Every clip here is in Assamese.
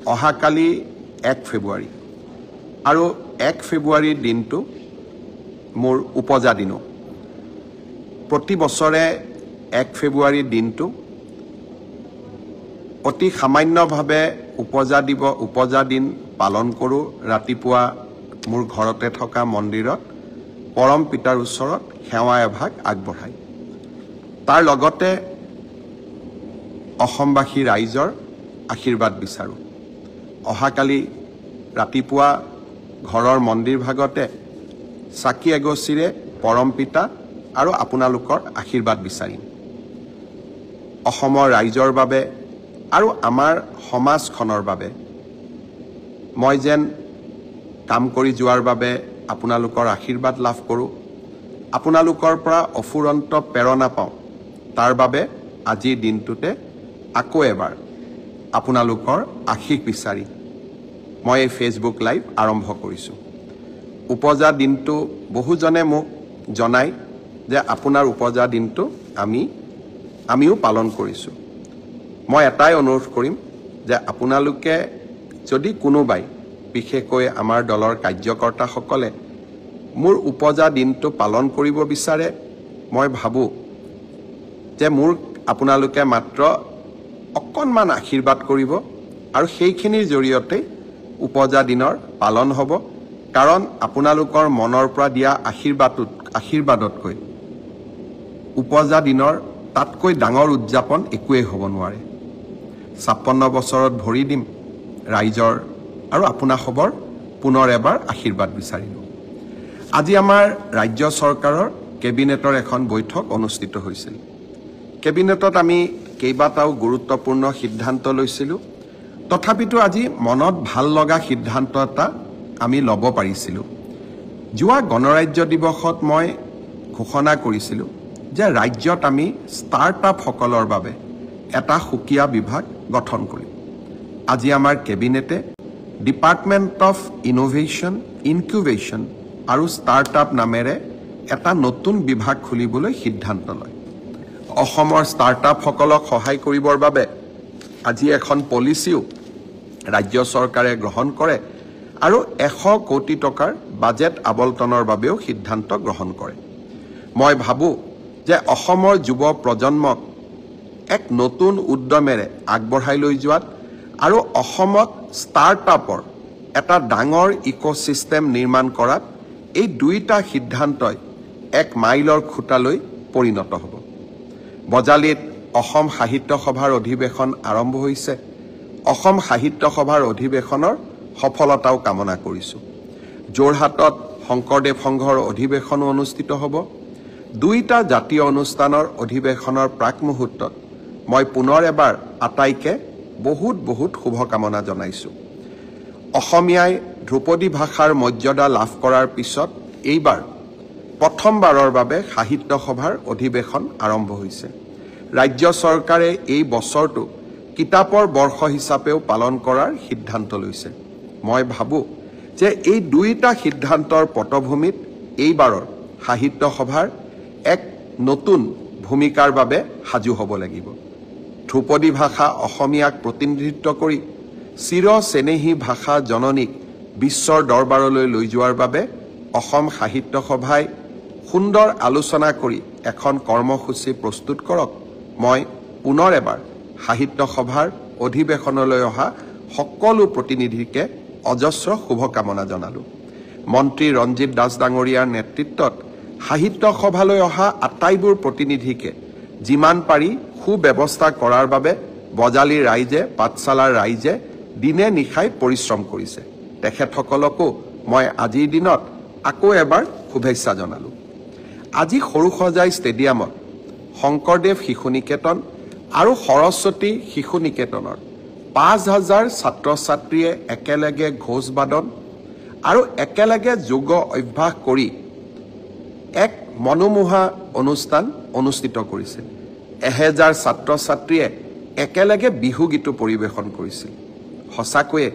অহাকালি 1 ফেব্ৰুৱাৰী আৰু 1 ফেব্ৰুৱাৰীৰ দিনটো মোৰ উপজা দিনো প্ৰতি বছৰে 1 ফেব্ৰুৱাৰীৰ দিনটো অতি সামান্যভাৱে উপজা দিন পালন কৰোঁ ৰাতিপুৱা মোৰ ঘৰতে থকা মন্দিৰত পৰম পিতাৰ ওচৰত সেৱা এভাগ আগবঢ়াই তাৰ লগতে অসমবাসী ৰাইজৰ আশীৰ্বাদ বিচাৰোঁ অহাকালি ৰাতিপুৱা ঘৰৰ মন্দিৰ ভাগতে চাকি এগছিৰে পৰম পিতা আৰু আপোনালোকৰ আশীৰ্বাদ বিচাৰিম অসমৰ ৰাইজৰ বাবে আৰু আমাৰ সমাজখনৰ বাবে মই যেন কাম কৰি যোৱাৰ বাবে আপোনালোকৰ আশীৰ্বাদ লাভ কৰোঁ আপোনালোকৰ পৰা অফুৰন্ত প্ৰেৰণা পাওঁ তাৰ বাবে আজিৰ দিনটোতে আকৌ এবাৰ আপোনালোকৰ আশীষ বিচাৰি মই এই ফেচবুক লাইভ আৰম্ভ কৰিছোঁ উপজা দিনটো বহুজনে মোক জনাই যে আপোনাৰ উপজা দিনটো আমিও পালন কৰিছোঁ মই এটাই অনুৰোধ কৰিম যে আপোনালোকে যদি কোনোবাই বিশেষকৈ আমাৰ দলৰ কাৰ্যকৰ্তাসকলে মোৰ উপজা দিনটো পালন কৰিব বিচাৰে মই ভাবোঁ যে মোৰ আপোনালোকে মাত্ৰ অকণমান আশীৰ্বাদ কৰিব আৰু সেইখিনিৰ জৰিয়তে উপজা দিনৰ পালন হ'ব কাৰণ আপোনালোকৰ মনৰ পৰা দিয়া আশীৰ্বাদতকৈ উপজা দিনৰ তাতকৈ ডাঙৰ উদযাপন একোৱেই হ'ব নোৱাৰে 56 বছৰত ভৰি দিম ৰাইজৰ আৰু আপোনাসবৰ পুনৰ এবাৰ আশীৰ্বাদ বিচাৰিলোঁ আজি আমাৰ ৰাজ্য চৰকাৰৰ কেবিনেটৰ এখন বৈঠক অনুষ্ঠিত হৈছিল কেবিনেটত আমি কেইবাটাও গুৰুত্বপূৰ্ণ সিদ্ধান্ত লৈছিলোঁ তথাপিতো আজি মনত ভাল লগা সিদ্ধান্ত এটা আমি ল'ব পাৰিছিলোঁ যোৱা গণৰাজ্য দিৱসত মই ঘোষণা কৰিছিলোঁ যে ৰাজ্যত আমি ষ্টাৰ্টআপসকলৰ বাবে এটা সুকীয়া বিভাগ গঠন কৰিম আজি আমাৰ কেবিনেটে ডিপাৰ্টমেণ্ট অফ ইনোভেশ্যন ইনকিউবেশ্যন আৰু ষ্টাৰ্টআপ নামেৰে এটা নতুন বিভাগ খুলিবলৈ সিদ্ধান্ত লয় অসমৰ ষ্টাৰ্টআপসকলক সহায় কৰিবৰ বাবে আজি এখন পলিচিও ৰাজ্য চৰকাৰে গ্ৰহণ কৰে আৰু 100 কোটি টকাৰ বাজেট আবণ্টনৰ বাবেও সিদ্ধান্ত গ্ৰহণ কৰে মই ভাবোঁ যে অসমৰ যুৱ প্ৰজন্মক এক নতুন উদ্যমেৰে আগবঢ়াই লৈ যোৱাত আৰু অসমত ষ্টাৰ্টআপৰ এটা ডাঙৰ ইক'ছিষ্টেম নিৰ্মাণ কৰাত এই দুইটা সিদ্ধান্তই এক মাইলৰ খুঁটালৈ পৰিণত হ'ব বজালিত অসম সাহিত্য সভাৰ অধিৱেশন আৰম্ভ হৈছে অসম সাহিত্য সভাৰ অধিৱেশনৰ সফলতাও কামনা কৰিছোঁ যোৰহাটত শংকৰদেৱ সংঘৰ অধিৱেশনো অনুষ্ঠিত হ'ব দুইটা জাতীয় অনুষ্ঠানৰ অধিৱেশনৰ প্ৰাক মুহূৰ্তত মই পুনৰ এবাৰ আটাইকে বহুত শুভকামনা জনাইছোঁ অসমীয়াই ধ্ৰুপদী ভাষাৰ মৰ্যাদা লাভ কৰাৰ পিছত এইবাৰ প্ৰথমবাৰৰ বাবে সাহিত্য সভাৰ অধিৱেশন আৰম্ভ হৈছে ৰাজ্য চৰকাৰে এই বছৰটো কিতাপৰ বৰ্ষ হিচাপেও পালন কৰাৰ সিদ্ধান্ত লৈছে মই ভাবোঁ যে এই দুইটা সিদ্ধান্তৰ পটভূমিত এইবাৰৰ সাহিত্য সভাৰ এক নতুন ভূমিকাৰ বাবে সাজু হ'ব লাগিব ধ্ৰুপদী ভাষা অসমীয়াক প্ৰতিনিধিত্ব কৰি চিৰ চেনেহী ভাষা জননীক বিশ্বৰ দৰবাৰলৈ লৈ যোৱাৰ বাবে অসম সাহিত্য সভাই সুন্দৰ আলোচনা কৰি এখন কৰ্মসূচী প্ৰস্তুত কৰক মই পুনৰ এবাৰ সাহিত্য সভাৰ অধিৱেশনলৈ অহা সকলো প্ৰতিনিধিকে অজস্ৰ শুভকামনা জনালোঁ মন্ত্ৰী ৰঞ্জিত দাস ডাঙৰীয়াৰ নেতৃত্বত সাহিত্য সভালৈ অহা আটাইবোৰ প্ৰতিনিধিকে যিমান পাৰি সুব্যৱস্থা কৰাৰ বাবে বজালিৰ ৰাইজে পাঠশালাৰ ৰাইজে দিনে নিশাই পৰিশ্ৰম কৰিছে তেখেতসকলকো মই আজিৰ দিনত আকৌ এবাৰ শুভেচ্ছা জনালোঁ আজি সৰুসজাই ষ্টেডিয়ামত শংকৰদেৱ শিশু নিকেতন আৰু সৰস্বতী শিশু নিকেতনৰ 5000 ছাত্ৰ ছাত্ৰীয়ে একেলগে ঘোষ বাদন আৰু একেলগে যোগ অভ্যাস কৰি এক মনোমোহা অনুষ্ঠান অনুষ্ঠিত কৰিছিল 1000 ছাত্ৰ ছাত্ৰীয়ে একেলগে বিহু গীত পৰিৱেশন কৰিছিল সঁচাকৈয়ে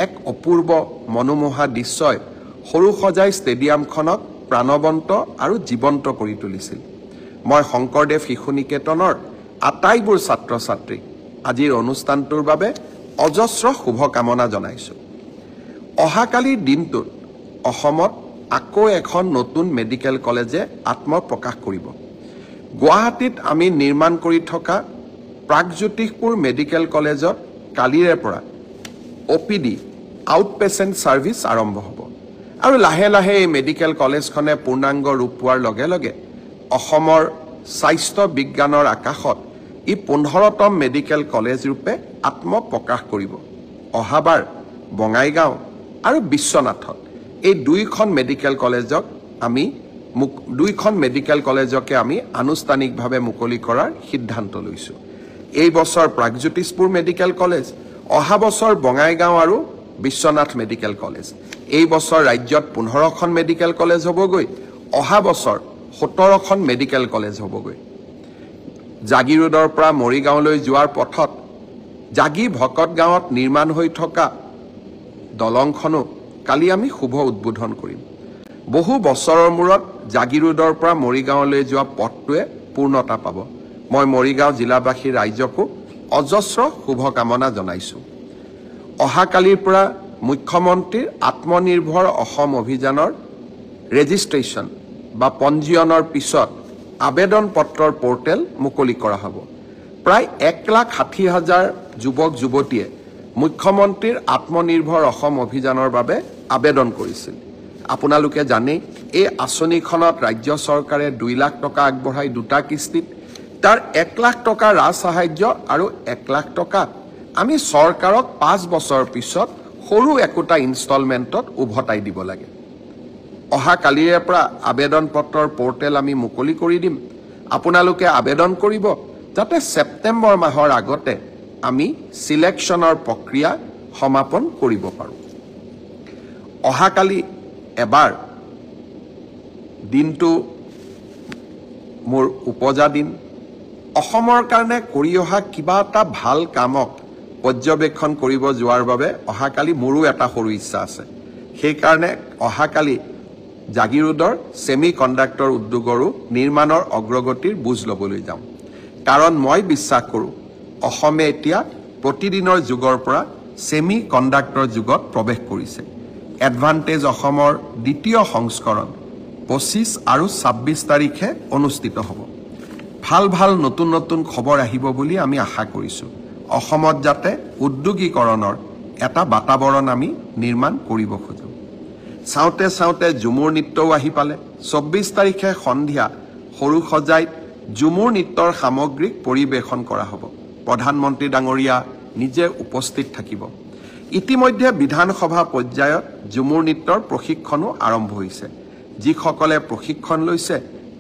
এক অপূৰ্ব মনোমোহা দৃশ্যই সৰুসজাই ষ্টেডিয়ামখনক প্ৰাণৱন্ত আৰু জীৱন্ত কৰি তুলিছিল মই শংকৰদেৱ শিশু নিকেতনৰ আটাইবোৰ ছাত্ৰ ছাত্ৰীক আজিৰ অনুষ্ঠানটোৰ বাবে অজস্ৰ শুভকামনা জনাইছোঁ। অহাকালিৰ দিনটোত অসমত আকৌ এখন নতুন মেডিকেল কলেজে আত্মপ্ৰকাশ কৰিব। গুৱাহাটীত আমি নিৰ্মাণ কৰি থকা প্ৰাগজ্যোতিষপুৰ মেডিকেল কলেজত কালিৰে পৰা OPD আউট পেচেণ্ট ছাৰ্ভিচ আৰম্ভ হ'ব আৰু লাহে লাহে এই মেডিকেল কলেজখনে পূৰ্ণাংগ ৰূপ পোৱাৰ লগে লগে অসমৰ স্বাস্থ্য বিজ্ঞানৰ আকাশত ই 15তম মেডিকেল কলেজ ৰূপে আত্মপ্ৰকাশ কৰিব। অহাবাৰ বঙাইগাঁও আৰু বিশ্বনাথত এই দুইখন মেডিকেল কলেজকে আমি আনুষ্ঠানিকভাৱে মুকলি কৰাৰ সিদ্ধান্ত লৈছোঁ। এই বছৰ প্ৰাগজ্যোতিষপুৰ মেডিকেল কলেজ, অহা বছৰ বঙাইগাঁও আৰু বিশ্বনাথ মেডিকেল কলেজ। এই বছৰ ৰাজ্যত 15খন মেডিকেল কলেজ হ'বগৈ, অহা বছৰ 17খন মেডিকেল কলেজ হ'বগৈ। জাগি ৰোডৰ পৰা মৰিগাঁৱলৈ যোৱাৰ পথত জাগি ভকত গাঁৱত নিৰ্মাণ হৈ থকা দলংখনো কালি আমি শুভ উদ্বোধন কৰিম। বহু বছৰৰ মূৰত জাগি ৰোডৰ পৰা মৰিগাঁৱলৈ যোৱা পথটোৱে পূৰ্ণতা পাব। মই মৰিগাঁও জিলাবাসীৰ ৰাইজকো অজস্ৰ শুভকামনা জনাইছোঁ। অহাকালিৰ পৰা মুখ্যমন্ত্ৰীৰ আত্মনিৰ্ভৰ অসম অভিযানৰ ৰেজিষ্ট্ৰেশ্যন বা পঞ্জীয়নৰ পিছত আবেদন পত্ৰৰ পৰ্টেল মুকলি কৰা হ'ব। প্ৰায় 1,60,000 যুৱক যুৱতীয়ে মুখ্যমন্ত্ৰীৰ আত্মনিৰ্ভৰ অসম অভিযানৰ বাবে আবেদন কৰিছিল। আপোনালোকে জানেই এই আঁচনিখনত ৰাজ্য চৰকাৰে 2 লাখ টকা আগবঢ়াই দুটা কিস্তিত, তাৰ 1 লাখ টকা ৰাজ সাহায্য আৰু 1 লাখ টকা আমি চৰকাৰক 5 বছৰ পিছত সৰু একোটা ইনষ্টলমেণ্টত উভতাই দিব লাগে। অহাকালিৰে পৰা আবেদন পত্ৰৰ পৰ্টেল আমি মুকলি কৰি দিম। আপোনালোকে আবেদন কৰিব যাতে ছেপ্টেম্বৰ মাহৰ আগতে আমি সিলেকশ্যনৰ প্ৰক্ৰিয়া সমাপন কৰিব পাৰোঁ। অহাকালি এবাৰ দিনটো মোৰ উপজা দিন। অসমৰ কাৰণে কৰি অহা কিবা এটা ভাল কামক পৰ্যবেক্ষণ কৰিব যোৱাৰ বাবে অহাকালি মোৰো এটা সৰু ইচ্ছা আছে। সেইকাৰণে অহাকালি জাগি ৰোডৰ ছেমি কণ্ডাক্টৰ উদ্যোগৰো নিৰ্মাণৰ অগ্ৰগতিৰ বুজ ল'বলৈ যাম। কাৰণ মই বিশ্বাস কৰোঁ অসমে এতিয়া প্ৰতিদিনৰ যুগৰ পৰা ছেমি কণ্ডাক্টৰ যুগত প্ৰৱেশ কৰিছে। এডভান্টেজ অসমৰ দ্বিতীয় সংস্কৰণ 25 আৰু 26 তাৰিখে অনুষ্ঠিত হ'ব। ভাল নতুন নতুন খবৰ আহিব বুলি আমি আশা কৰিছোঁ। অসমত যাতে উদ্যোগীকৰণৰ এটা বাতাবৰণ আমি নিৰ্মাণ কৰিব খোজোঁ। চাওঁতে চাওঁতে ঝুমুৰ নৃত্যও আহি পালে। 24 তাৰিখে সন্ধিয়া সৰু সজাইত ঝুমুৰ নৃত্যৰ সামগ্ৰিক পৰিৱেশন কৰা হ'ব। প্ৰধানমন্ত্ৰী ডাঙৰীয়া নিজে উপস্থিত থাকিব। ইতিমধ্যে বিধানসভা পৰ্যায়ত ঝুমুৰ নৃত্যৰ প্ৰশিক্ষণো আৰম্ভ হৈছে। যিসকলে প্ৰশিক্ষণ লৈছে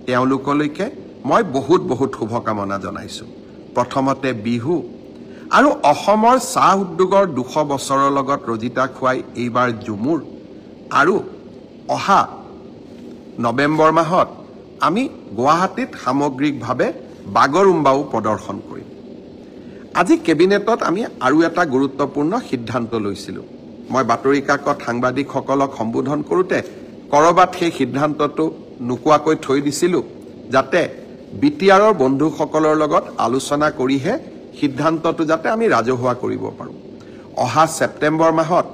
তেওঁলোকলৈকে মই বহুত শুভকামনা জনাইছোঁ। প্ৰথমতে বিহু আৰু অসমৰ চাহ উদ্যোগৰ 200 বছৰৰ লগত ৰজিতা খুৱাই এইবাৰ ঝুমুৰ আৰু অহা নৱেম্বৰ মাহত আমি গুৱাহাটীত সামগ্ৰিকভাৱে বাগৰুম্বাও প্ৰদৰ্শন কৰিম। আজি কেবিনেটত আমি আৰু এটা গুৰুত্বপূৰ্ণ সিদ্ধান্ত লৈছিলোঁ। মই বাতৰি কাকত সাংবাদিকসকলক সম্বোধন কৰোঁতে ক'ৰবাত সেই সিদ্ধান্তটো নোকোৱাকৈ থৈ দিছিলোঁ, যাতে BTRৰ বন্ধুসকলৰ লগত আলোচনা কৰিহে সিদ্ধান্তটো যাতে আমি ৰাজহুৱা কৰিব পাৰোঁ। অহা ছেপ্টেম্বৰ মাহত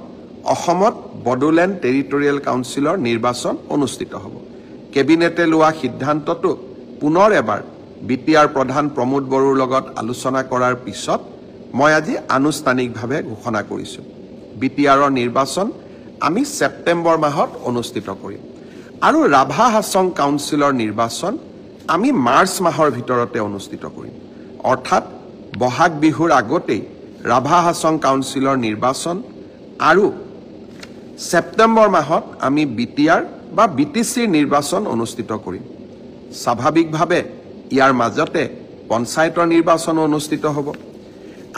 অসমত বড়োলেণ্ড টেৰিটৰিয়েল কাউন্সিলৰ নিৰ্বাচন অনুষ্ঠিত হ'ব। কেবিনেটে লোৱা সিদ্ধান্তটো পুনৰ এবাৰ BTR প্ৰধান প্ৰমোদ বড়োৰ লগত আলোচনা কৰাৰ পিছত মই আজি আনুষ্ঠানিকভাৱে ঘোষণা কৰিছোঁ। BTRৰ নিৰ্বাচন আমি ছেপ্টেম্বৰ মাহত অনুষ্ঠিত কৰিম আৰু ৰাভা হাছং কাউন্সিলৰ নিৰ্বাচন আমি মাৰ্চ মাহৰ ভিতৰতে অনুষ্ঠিত কৰিম। অৰ্থাৎ বহাগ বিহুৰ আগতেই ৰাভা হাছং কাউন্সিলৰ নিৰ্বাচন আৰু ছেপ্টেম্বৰ মাহত আমি BTR বা BTCৰ নিৰ্বাচন অনুষ্ঠিত কৰিম। স্বাভাৱিকভাৱে ইয়াৰ মাজতে পঞ্চায়তৰ নিৰ্বাচন অনুষ্ঠিত হ'ব।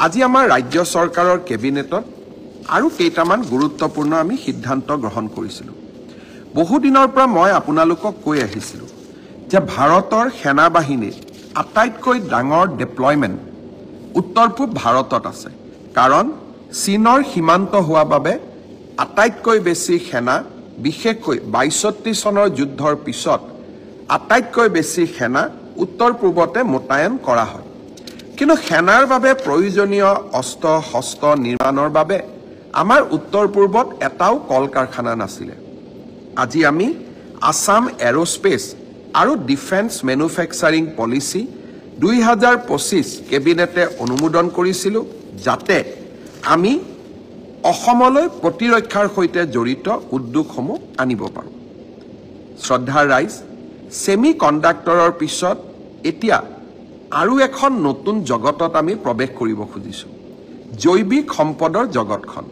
আজি আমাৰ ৰাজ্য চৰকাৰৰ কেবিনেটত আৰু কেইটামান গুৰুত্বপূৰ্ণ আমি সিদ্ধান্ত গ্ৰহণ কৰিছিলোঁ। বহুদিনৰ পৰা মই আপোনালোকক কৈ আহিছিলোঁ যে ভাৰতৰ সেনাবাহিনীৰ আটাইতকৈ ডাঙৰ ডিপ্লয়মেণ্ট উত্তৰ পূব ভাৰতত আছে। কাৰণ চীনৰ সীমান্ত হোৱা বাবে আটাইতকৈ বেছি সেনা, বিশেষকৈ 62 চনৰ যুদ্ধৰ পিছত আটাইতকৈ বেছি সেনা উত্তৰ পূবতে মোতায়েন কৰা হয়। কিন্তু সেনাৰ বাবে প্ৰয়োজনীয় অস্ত্ৰ শস্ত্ৰ নিৰ্মাণৰ বাবে আমাৰ উত্তৰ পূৰ্বত এটাও কল কাৰখানা নাছিলে। আজি আমি আসাম এৰোস্পেচ আৰু ডিফেন্স মেনুফেকচাৰিং পলিচি 2025 কেবিনেটে অনুমোদন কৰিছিলোঁ, যাতে আমি অসমলৈ প্ৰতিৰক্ষাৰ সৈতে জড়িত উদ্যোগসমূহ আনিব পাৰোঁ। শ্ৰদ্ধাৰ ৰাইজ, ছেমি কণ্ডাক্টৰৰ পিছত এতিয়া আৰু এখন নতুন জগতত আমি প্ৰৱেশ কৰিব খুজিছোঁ, জৈৱিক সম্পদৰ জগতখন।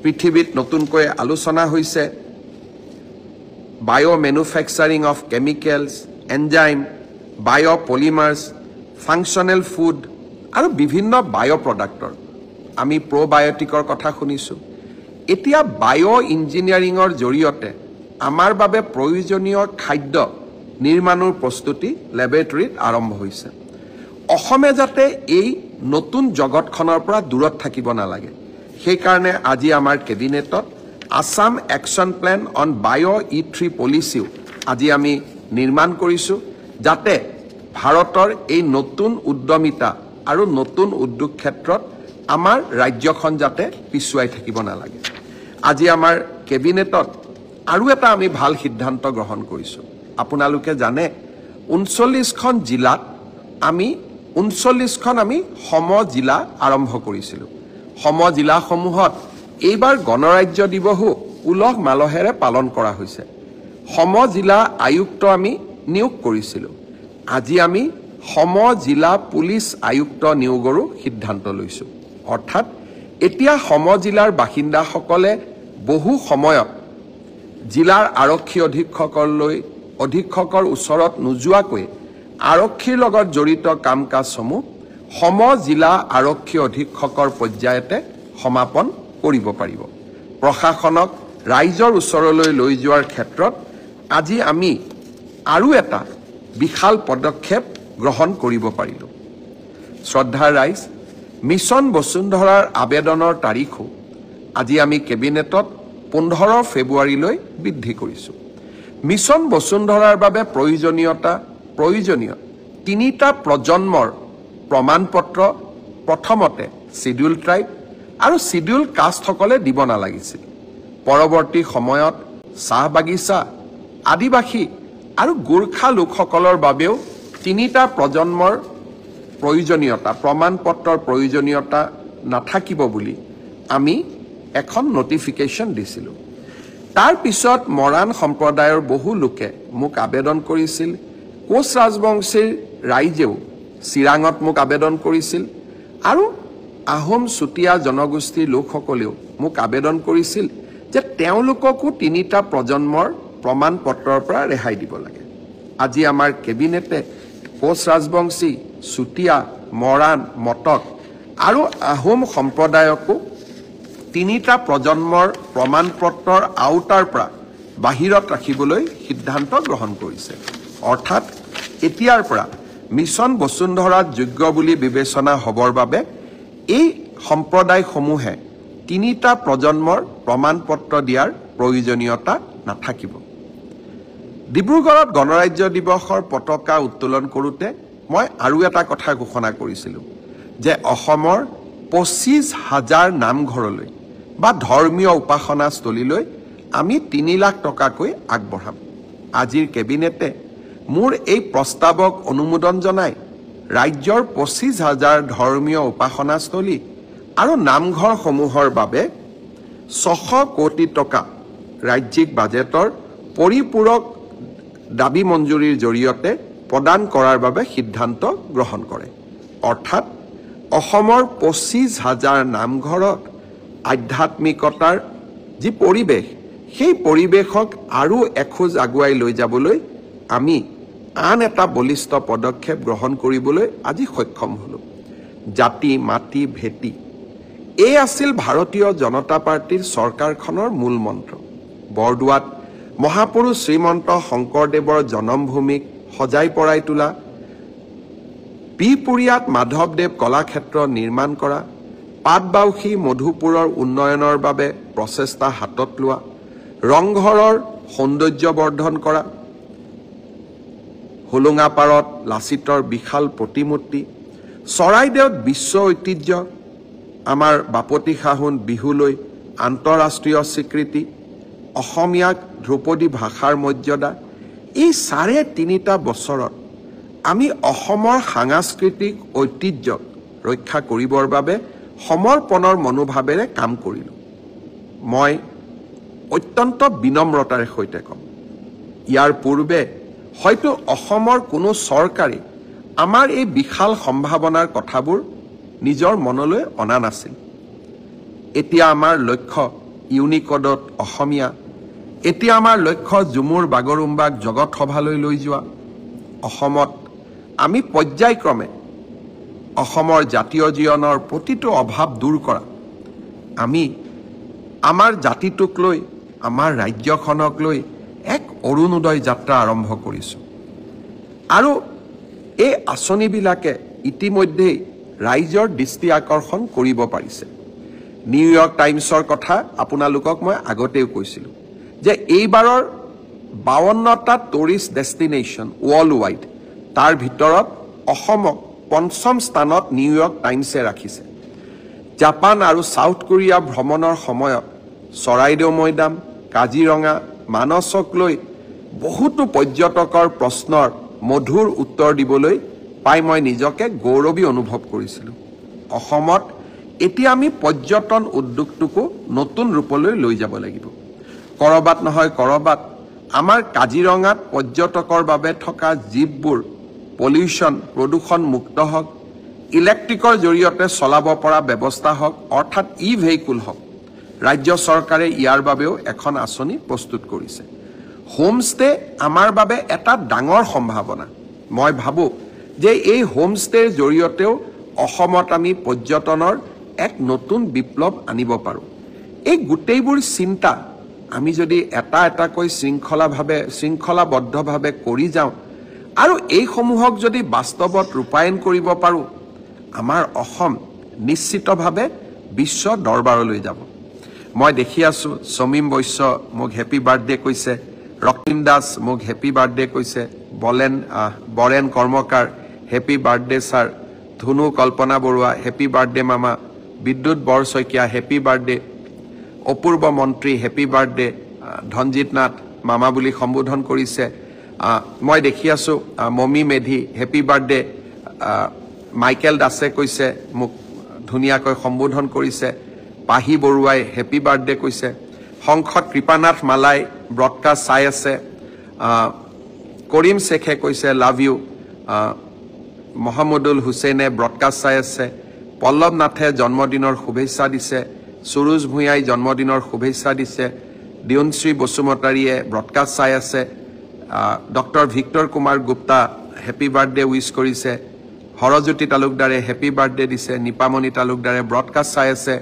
পৃথিৱীত নতুনকৈ আলোচনা হৈছে বায়' মেনুফেকচাৰিং অফ কেমিকেলছ, এনজাইম, বায়' পলিমাৰ্ছ, ফাংচনেল ফুড আৰু বিভিন্ন বায়' প্ৰডাক্টৰ। আমি প্ৰ'বায়'টিকৰ কথা শুনিছোঁ। এতিয়া বায়' ইঞ্জিনিয়াৰিঙৰ জৰিয়তে আমাৰ বাবে প্ৰয়োজনীয় খাদ্য নিৰ্মাণৰ প্ৰস্তুতি লেবৰেটৰীত আৰম্ভ হৈছে। অসমে যাতে এই নতুন জগতখনৰ পৰা দূৰত থাকিব নালাগে, সেইকাৰণে আজি আমাৰ কেবিনেটত আসাম একশ্যন প্লেন অন বায়' E3 পলিচিও আজি আমি নিৰ্মাণ কৰিছোঁ, যাতে ভাৰতৰ এই নতুন উদ্যমিতা আৰু নতুন উদ্যোগ ক্ষেত্ৰত আমাৰ ৰাজ্যখন যাতে পিছুৱাই থাকিব নালাগে। আজি আমাৰ কেবিনেটত আৰু এটা আমি ভাল সিদ্ধান্ত গ্ৰহণ কৰিছোঁ। আপোনালোকে জানে 39খন জিলাত আমি 39খন সম জিলা আৰম্ভ কৰিছিলোঁ। সম জিলাসমূহত এইবাৰ গণৰাজ্য দিৱসো উলহ মালহেৰে পালন কৰা হৈছে। সম জিলা আয়ুক্ত আমি নিয়োগ কৰিছিলোঁ। আজি আমি সম জিলা পুলিচ আয়ুক্ত নিয়োগৰো সিদ্ধান্ত লৈছোঁ। অৰ্থাৎ এতিয়া সম জিলাৰ বাসিন্দাসকলে বহু সময়ত জিলাৰ আৰক্ষী অধীক্ষকৰ ওচৰত নোযোৱাকৈ আৰক্ষীৰ লগত জড়িত কাম কাজসমূহ সম জিলা আৰক্ষী অধীক্ষকৰ পৰ্যায়তে সমাপন কৰিব পাৰিব। প্ৰশাসনক ৰাইজৰ ওচৰলৈ লৈ যোৱাৰ ক্ষেত্ৰত আজি আমি আৰু এটা বিশাল পদক্ষেপ গ্ৰহণ কৰিব পাৰিলোঁ। শ্ৰদ্ধাৰ ৰাইজ, মিছন বসুন্ধৰাৰ আবেদনৰ তাৰিখো আজি আমি কেবিনেটত 15 ফেব্ৰুৱাৰীলৈ বৃদ্ধি কৰিছোঁ। মিছন বসুন্ধৰাৰ বাবে প্ৰয়োজনীয় 3টা প্ৰজন্মৰ প্ৰমাণপত্ৰ প্ৰথমতে শিডিউল ট্ৰাইব আৰু শিডিউল কাষ্টসকলে দিব নালাগিছিল। পৰৱৰ্তী সময়ত চাহ বাগিচা, আদিবাসী আৰু গোৰ্খা লোকসকলৰ বাবেও 3টা প্ৰজন্মৰ প্ৰমাণপত্ৰৰ প্ৰয়োজনীয়তা নাথাকিব বুলি আমি এখন নটিফিকেশ্যন দিছিলোঁ। তাৰ পিছত মৰাণ সম্প্ৰদায়ৰ বহু লোকে মোক আবেদন কৰিছিল। কোচ ৰাজবংশীৰ ৰাইজেও চিৰাঙত মোক আবেদন কৰিছিল আৰু আহোম চুতীয়া জনগোষ্ঠীৰ লোকসকলেও মোক আবেদন কৰিছিল যে তেওঁলোককো 3টা প্ৰজন্মৰ প্ৰমাণপত্ৰৰ পৰা ৰেহাই দিব লাগে। আজি আমাৰ কেবিনেটে কোচ ৰাজবংশী, চুতীয়া, মৰাণ, মটক আৰু আহোম সম্প্ৰদায়কো 3টা প্ৰজন্মৰ প্ৰমাণপত্ৰৰ আওতাৰ পৰা বাহিৰত ৰাখিবলৈ সিদ্ধান্ত গ্ৰহণ কৰিছে। অৰ্থাৎ এতিয়াৰ পৰা মিছন বসুন্ধৰাত যোগ্য বুলি বিবেচনা হ'বৰ বাবে এই সম্প্ৰদায়সমূহে 3টা প্ৰজন্মৰ প্ৰমাণপত্ৰ দিয়াৰ প্ৰয়োজনীয়তা নাথাকিব। ডিব্ৰুগড়ত গণৰাজ্য দিৱসৰ পতাকা উত্তোলন কৰোঁতে মই আৰু এটা কথা ঘোষণা কৰিছিলোঁ যে অসমৰ 25,000 নামঘৰলৈ বা ধৰ্মীয় উপাসনাস্থলীলৈ আমি 3 লাখ টকাকৈ আগবঢ়াম। আজিৰ কেবিনেটে মোৰ এই প্ৰস্তাৱক অনুমোদন জনাই ৰাজ্যৰ 25,000 ধৰ্মীয় উপাসনাস্থলী আৰু নামঘৰসমূহৰ বাবে 600 কোটি টকা ৰাজ্যিক বাজেটৰ পৰিপূৰক দাবী মঞ্জুৰিৰ জৰিয়তে প্ৰদান কৰাৰ বাবে সিদ্ধান্ত গ্ৰহণ কৰে। অৰ্থাৎ অসমৰ 25,000 নামঘৰত আধ্যাত্মিকতাৰ যি পৰিৱেশ, সেই পৰিৱেশক আৰু এখোজ আগুৱাই লৈ যাবলৈ আমি আন এটা বলিষ্ঠ পদক্ষেপ গ্ৰহণ কৰিবলৈ আজি সক্ষম হ'লোঁ। জাতি মাটি ভেটি, এই আছিল ভাৰতীয় জনতা পাৰ্টীৰ চৰকাৰখনৰ মূল মন্ত্ৰ। বৰদোৱাত মহাপুৰুষ শ্ৰীমন্ত শংকৰদেৱৰ জন্মভূমিক সজাই পৰাই তোলা, বিহপুৰীয়াত মাধৱদেৱ কলাক্ষেত্ৰ নিৰ্মাণ কৰা, পাটবাউসী মধুপুৰৰ উন্নয়নৰ বাবে প্ৰচেষ্টা হাতত লোৱা, ৰংঘৰৰ সৌন্দৰ্য বৰ্ধন কৰা, হোলোঙাপাৰত লাচিতৰ বিশাল প্ৰতিমূৰ্তি, চৰাইদেউত বিশ্ব ঐতিহ্য, আমাৰ বাপতি সাহোন বিহুলৈ আন্তঃৰাষ্ট্ৰীয় স্বীকৃতি, অসমীয়াক ধ্ৰুপদী ভাষাৰ মৰ্যাদা, এই ৩.৫ বছৰত আমি অসমৰ সাংস্কৃতিক ঐতিহ্যক ৰক্ষা কৰিবৰ বাবে সমৰ্পণৰ মনোভাৱেৰে কাম কৰিলোঁ। মই অত্যন্ত বিনম্ৰতাৰে সৈতে কম, ইয়াৰ পূৰ্বে হয়তো অসমৰ কোনো চৰকাৰে আমাৰ এই বিশাল সম্ভাৱনাৰ কথাবোৰ নিজৰ মনলৈ অনা নাছিল। এতিয়া আমাৰ লক্ষ্য ইউনিকডত অসমীয়া, এতিয়া আমাৰ লক্ষ্য ঝুমুৰ বাগৰুম্বাক জগত সভালৈ লৈ যোৱা। অসমত আমি পৰ্যায়ক্ৰমে অসমৰ জাতীয় জীৱনৰ প্ৰতিটো অভাৱ দূৰ কৰা। আমি আমাৰ জাতিটোক লৈ, আমাৰ ৰাজ্যখনক লৈ এক অৰুণোদয় যাত্ৰা আৰম্ভ কৰিছোঁ। আৰু এই আঁচনিবিলাকে ইতিমধ্যেই ৰাইজৰ দৃষ্টি আকৰ্ষণ কৰিব পাৰিছে। নিউয়ৰ্ক টাইমছৰ কথা আপোনালোকক মই আগতেও কৈছিলোঁ যে এইবাৰৰ ৫২টা টুৰিষ্ট ডেষ্টিনেশ্যন ৱৰ্ল্ড ৱাইড, তাৰ ভিতৰত অসমক ৫ম স্থানত নিউয়ৰ্ক টাইমছে ৰাখিছে। জাপান আৰু ছাউথ কোৰিয়া ভ্ৰমণৰ সময়ত চৰাইদেউ মৈদাম, কাজিৰঙা, মানসক লৈ বহুতো পৰ্যটকৰ প্ৰশ্নৰ মধুৰ উত্তৰ দিবলৈ পাই মই নিজকে গৌৰৱী অনুভৱ কৰিছিলোঁ। অসমত এতিয়া আমি পৰ্যটন উদ্যোগটোকো নতুন ৰূপলৈ লৈ যাব লাগিব। ক'ৰবাত নহয় ক'ৰবাত আমাৰ কাজিৰঙাত পৰ্যটকৰ বাবে থকা জীপবোৰ পলিউশ্যন, প্ৰদূষণ মুক্ত হওক, ইলেক্ট্ৰিকৰ জৰিয়তে চলাব পৰা ব্যৱস্থা হওক, অৰ্থাৎ ভেহিকুল হওক। ৰাজ্য চৰকাৰে ইয়াৰ বাবেও এখন আঁচনি প্ৰস্তুত কৰিছে। হোমষ্টে আমাৰ বাবে এটা ডাঙৰ সম্ভাৱনা। মই ভাবোঁ যে এই হোমষ্টেৰ জৰিয়তেও অসমত আমি পৰ্যটনৰ এক নতুন বিপ্লৱ আনিব পাৰোঁ। এই গোটেইবোৰ চিন্তা আমি যদি এটা এটাকৈ শৃংখলাবদ্ধভাৱে কৰি যাওঁ আৰু এইসমূহক যদি বাস্তৱত ৰূপায়ণ কৰিব পাৰোঁ, আমাৰ অসম নিশ্চিতভাৱে বিশ্ব দৰবাৰলৈ যাব। মই দেখি আছোঁ সমীম বৈশ্য মোক হেপী বাৰ্থডে কৈছে, ৰক্তিম দাস মোক হেপী বাৰ্থডে কৈছে, বৰেণ কৰ্মকাৰ হেপী বাৰ্থডে ছাৰ, ধুনু কল্পনা বৰুৱা হেপী বাৰ্থডে মামা, বিদ্যুৎ বৰশইকীয়া হেপী বাৰ্থডে, অপূৰ্ব মন্ত্ৰী হেপী বাৰ্থডে, ধনজিৎ নাথ মামা বুলি সম্বোধন কৰিছে। মই দেখি আছোঁ Momi Medhi happy birthday, Michael দাসে কৈছে মোক ধুনীয়াকৈ সম্বোধন কৰিছে, পাহি বৰুৱাই হেপী বাৰ্থডে কৈছে, সংসদ কৃপানাথ মালাই ব্ৰডকাষ্ট চাই আছে, কৰিম শেখে কৈছে লাভ ইউ, মহম্মদুল হুছেইনে ব্ৰডকাষ্ট চাই আছে, পল্লৱ নাথে জন্মদিনৰ শুভেচ্ছা দিছে, সুৰুজ ভূঞাই জন্মদিনৰ শুভেচ্ছা দিছে, দিয়নশ্ৰী বসুমতাৰীয়ে ব্ৰডকাষ্ট চাই আছে, doctor Victor Kumar Gupta happy birthday wish কৰিছে, হৰজ্যোতি তালুকদাৰে হেপী বাৰ্থডে দিছে, নিপামণি তালুকদাৰে ব্ৰডকাষ্ট চাই আছে,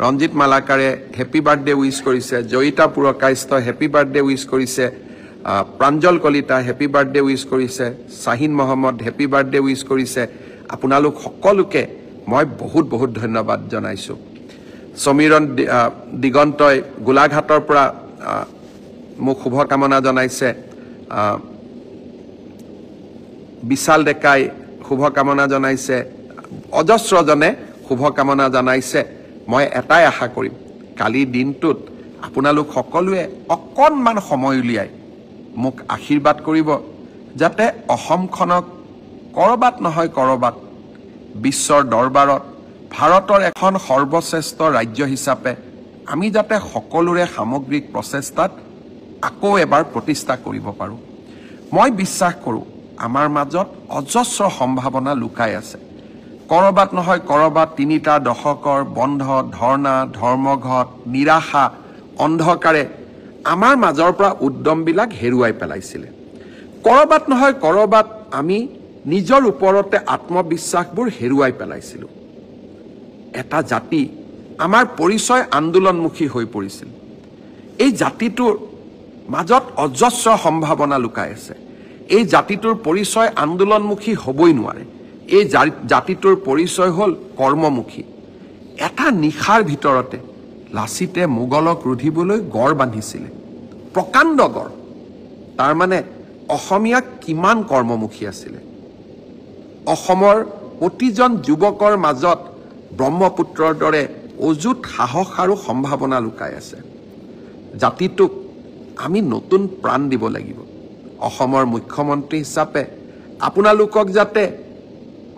ৰঞ্জিত মালাকাৰে হেপী বাৰ্থডে উইচ কৰিছে, Joyita Purkayastha happy birthday wish কৰিছে, Pranjal Kalita happy birthday wish কৰিছে, Shahin Mohammad happy birthday wish কৰিছে। আপোনালোক সকলোকে মই বহুত বহুত ধন্যবাদ জনাইছোঁ। সমীৰণ দিগন্তই গোলাঘাটৰ পৰা মোক শুভকামনা জনাইছে, বিশাল ডেকাই শুভকামনা জনাইছে, অজস্ৰজনে শুভকামনা জনাইছে। মই এটাই আশা কৰিম, কালিৰ দিনটোত আপোনালোক সকলোৱে অকণমান সময় উলিয়াই মোক আশীৰ্বাদ কৰিব, যাতে অসমখনক ক'ৰবাত নহয় ক'ৰবাত বিশ্বৰ দৰবাৰত ভাৰতৰ এখন সৰ্বশ্ৰেষ্ঠ ৰাজ্য হিচাপে আমি যাতে সকলোৰে সামগ্ৰিক প্ৰচেষ্টাত আকৌ এবাৰ প্ৰতিষ্ঠা কৰিব পাৰোঁ। মই বিশ্বাস কৰোঁ আমাৰ মাজত অজস্ৰ সম্ভাৱনা লুকাই আছে। ক'ৰবাত নহয় ক'ৰবাত ৩টা দশকৰ বন্ধ, ধৰ্ণা, ধৰ্মঘট, নিৰাশা, অন্ধকাৰে আমাৰ মাজৰ পৰা উদ্যমবিলাক হেৰুৱাই পেলাইছিলে। ক'ৰবাত নহয় ক'ৰবাত আমি নিজৰ ওপৰতে আত্মবিশ্বাসবোৰ হেৰুৱাই পেলাইছিলোঁ। এটা জাতি আমাৰ পৰিচয় আন্দোলনমুখী হৈ পৰিছিল। এই জাতিটোৰ মাজত অজস্ৰ সম্ভাৱনা লুকাই আছে। এই জাতিটোৰ পৰিচয় আন্দোলনমুখী হ'বই নোৱাৰে। এই জাতিটোৰ পৰিচয় হ'ল কৰ্মমুখী। এটা নিশাৰ ভিতৰতে লাচিতে মোগলক ৰুধিবলৈ গড় বান্ধিছিলে, প্ৰকাণ্ড গড়। তাৰমানে অসমীয়া কিমান কৰ্মমুখী আছিলে। অসমৰ প্ৰতিজন যুৱকৰ মাজত ব্ৰহ্মপুত্ৰৰ দৰে অযুত সাহস আৰু সম্ভাৱনা লুকাই আছে। জাতিটোক আমি নতুন প্ৰাণ দিব লাগিব। অসমৰ মুখ্যমন্ত্ৰী হিচাপে আপোনালোকক যাতে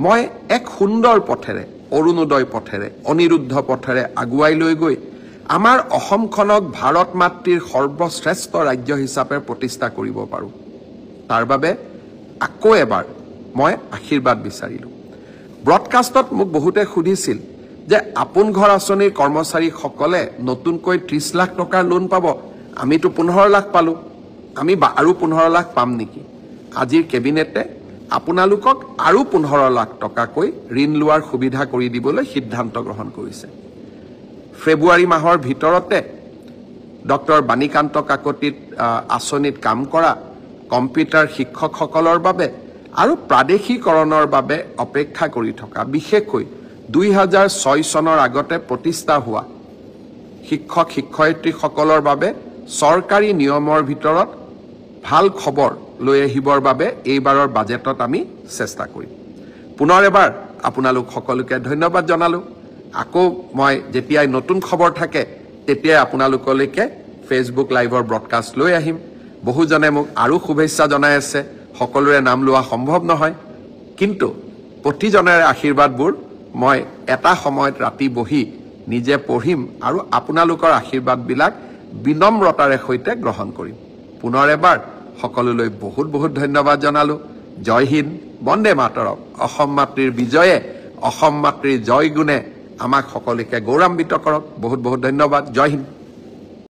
মই এক সুন্দৰ পথেৰে, অৰুণোদয় পথেৰে, অনিৰুদ্ধ পথেৰে আগুৱাই লৈ গৈ আমাৰ অসমখনক ভাৰত মাতৃৰ সৰ্বশ্ৰেষ্ঠ ৰাজ্য হিচাপে প্ৰতিষ্ঠা কৰিব পাৰোঁ। তাৰ বাবে আকৌ এবাৰ মই আশীৰ্বাদ বিচাৰিলোঁ। ব্ৰডকাষ্টত মোক বহুতে সুধিছিল যে আপোন ঘৰ আঁচনিৰ কৰ্মচাৰীসকলে নতুনকৈ 30 লাখ টকাৰ লোন পাব, আমিতো 15 লাখ পালোঁ, আমি আৰু 15 লাখ পাম নেকি? আজিৰ কেবিনেটে আপোনালোকক আৰু 15 লাখ টকাকৈ ঋণ লোৱাৰ সুবিধা কৰি দিবলৈ সিদ্ধান্ত গ্ৰহণ কৰিছে। ফেব্ৰুৱাৰী মাহৰ ভিতৰতে ডক্টৰ বাণীকান্ত কাকতিত আঁচনিত কাম কৰা কম্পিউটাৰ শিক্ষকসকলৰ বাবে আৰু প্ৰাদেশিকৰণৰ বাবে অপেক্ষা কৰি থকা, বিশেষকৈ 2006 চনৰ আগতে প্ৰতিষ্ঠা হোৱা শিক্ষক শিক্ষয়িত্ৰীসকলৰ বাবে চৰকাৰী নিয়মৰ ভিতৰত ভাল খবৰ লৈ আহিবৰ বাবে এইবাৰৰ বাজেটত আমি চেষ্টা কৰিম। পুনৰ এবাৰ আপোনালোক সকলোকে ধন্যবাদ জনালোঁ। আকৌ মই যেতিয়াই নতুন খবৰ থাকে তেতিয়াই আপোনালোকলৈকে ফেচবুক লাইভৰ ব্ৰডকাষ্ট লৈ আহিম। বহুজনে মোক আৰু শুভেচ্ছা জনাই আছে, সকলোৰে নাম লোৱা সম্ভৱ নহয়, কিন্তু প্ৰতিজনেৰে আশীৰ্বাদবোৰ মই এটা সময়ত ৰাতি বহি নিজে পঢ়িম আৰু আপোনালোকৰ আশীৰ্বাদবিলাক বিনম্ৰতাৰে সৈতে গ্ৰহণ কৰিম। পুনৰ এবাৰ সকলোলৈ বহুত বহুত ধন্যবাদ জনালোঁ। জয় হিন্দ, বন্দে মাতৰম। অসম মাতৃৰ বিজয়ে, অসম মাতৃৰ জয় গুণে আমাক সকলোকে গৌৰৱান্বিত কৰক। বহুত বহুত ধন্যবাদ। জয় হিন্দ।